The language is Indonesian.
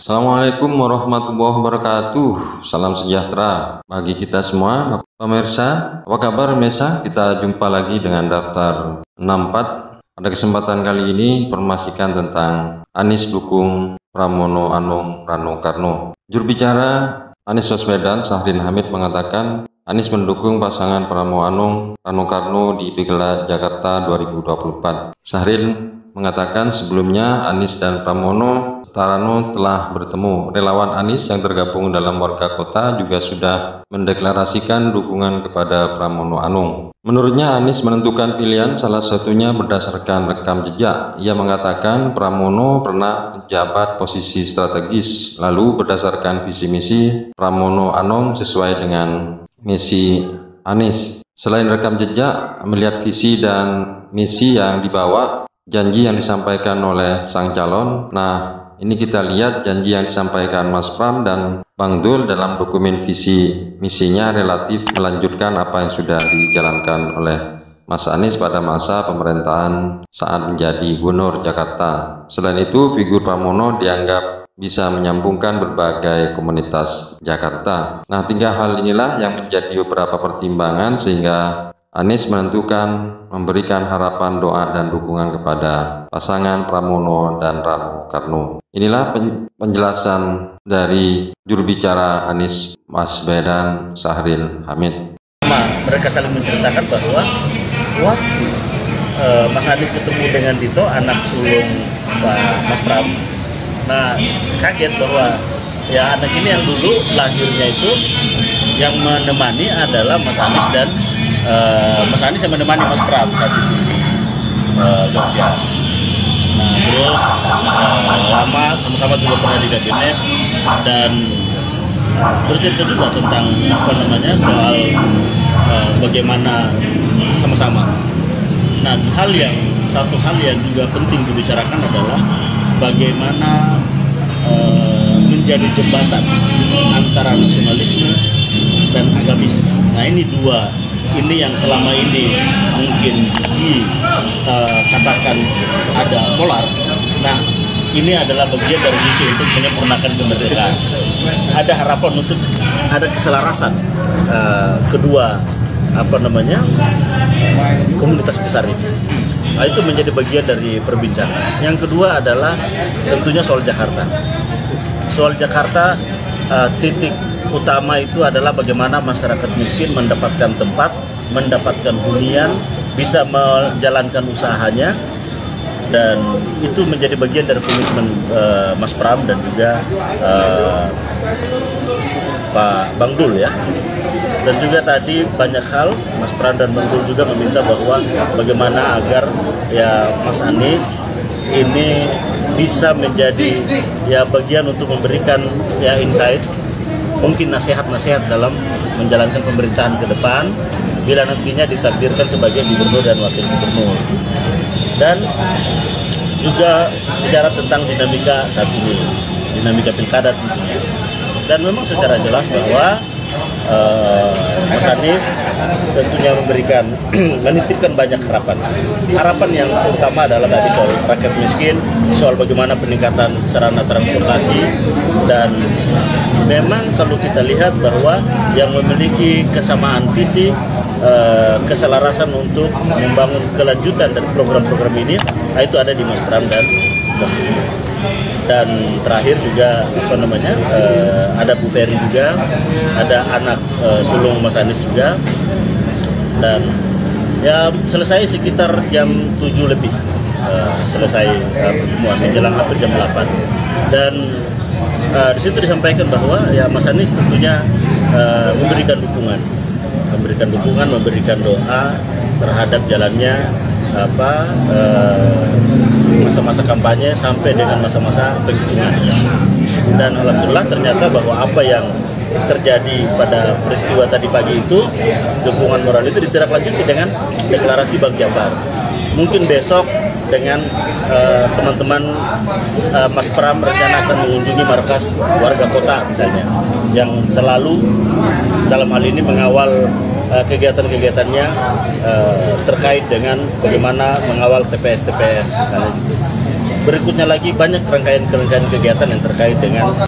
Assalamualaikum warahmatullahi wabarakatuh. Salam sejahtera bagi kita semua. Pemirsa, apa kabar pemirsa? Kita jumpa lagi dengan daftar 64. Pada kesempatan kali ini informasikan tentang Anies dukung Pramono Anung Rano Karno. Juru bicara Anies Baswedan, Syahrin Hamid, mengatakan Anies mendukung pasangan Pramono Anung Rano Karno di Pilkada Jakarta 2024. Syahrin mengatakan sebelumnya Anies dan Pramono Rano telah bertemu. Relawan Anies yang tergabung dalam warga kota juga sudah mendeklarasikan dukungan kepada Pramono Anung. Menurutnya Anies menentukan pilihan salah satunya berdasarkan rekam jejak. Ia mengatakan Pramono pernah menjabat posisi strategis, lalu berdasarkan visi misi Pramono Anung sesuai dengan misi Anies. Selain rekam jejak, melihat visi dan misi yang dibawa, janji yang disampaikan oleh sang calon. Nah, ini kita lihat janji yang disampaikan Mas Pram dan Bang Dul dalam dokumen visi misinya relatif melanjutkan apa yang sudah dijalankan oleh Mas Anies pada masa pemerintahan saat menjadi Gubernur Jakarta. Selain itu, figur Pramono dianggap bisa menyambungkan berbagai komunitas Jakarta. Nah, tiga hal inilah yang menjadi beberapa pertimbangan sehingga Anies menentukan memberikan harapan, doa, dan dukungan kepada pasangan Pramono dan Rano Karno. Inilah penjelasan dari juru bicara Anies Baswedan, Syahrin Hamid. Mereka saling menceritakan bahwa waktu Mas Anies ketemu dengan Dito, anak sulung Mas Pram, nah kaget bahwa ya anak ini yang dulu lahirnya itu yang menemani adalah Mas Anies dan Mas Anies yang menemani Mas Pram saat itu Jogja. Nah terus lama sama-sama juga pernah di kabinet dan bercerita juga tentang soal bagaimana sama-sama. Nah satu hal yang juga penting dibicarakan adalah bagaimana menjadi jembatan antara nasionalisme dan agamis. Nah ini yang selama ini mungkin dikatakan ada polar. Nah ini adalah bagian dari misi untuk menyempurnakan kemerdekaan. Ada harapan untuk ada keselarasan kedua komunitas besar ini. Nah, itu menjadi bagian dari perbincangan. Yang kedua adalah tentunya soal Jakarta. Soal Jakarta, titik utama itu adalah bagaimana masyarakat miskin mendapatkan tempat, mendapatkan hunian, bisa menjalankan usahanya, dan itu menjadi bagian dari komitmen Mas Pram dan juga Pak Bang Dul ya. Dan juga tadi banyak hal Mas Pram dan Bang Dul juga meminta bahwa bagaimana agar ya Mas Anies ini bisa menjadi ya bagian untuk memberikan ya insight, mungkin nasihat-nasihat dalam menjalankan pemerintahan ke depan bila nantinya ditakdirkan sebagai gubernur dan wakil gubernur. Dan juga bicara tentang dinamika saat ini, dinamika pilkada tentunya. Dan memang secara jelas bahwa Mas Anies tentunya memberikan menitipkan banyak harapan. Harapan yang utama adalah tadi soal rakyat miskin, soal bagaimana peningkatan sarana transportasi, dan memang kalau kita lihat bahwa yang memiliki kesamaan visi, keselarasan untuk membangun kelanjutan dari program-program ini, itu ada di Mas Pram dan terakhir juga ada Bu Ferry juga, ada anak sulung Mas Anies juga, dan ya selesai sekitar jam 7 lebih selesai pertemuan menjelang hampir jam 8 dan di situ disampaikan bahwa ya Mas Anies tentunya memberikan dukungan, memberikan doa terhadap jalannya masa-masa kampanye sampai dengan masa-masa penghitungan. Dan alhamdulillah ternyata bahwa apa yang terjadi pada peristiwa tadi pagi itu, dukungan moral itu ditindaklanjuti dengan deklarasi Bank Jabar. Mungkin besok dengan teman-teman Mas Pram rencana akan mengunjungi markas warga kota misalnya, yang selalu dalam hal ini mengawal kegiatan-kegiatannya terkait dengan bagaimana mengawal TPS misalnya gitu. berikutnya lagi banyak rangkaian kegiatan yang terkait dengan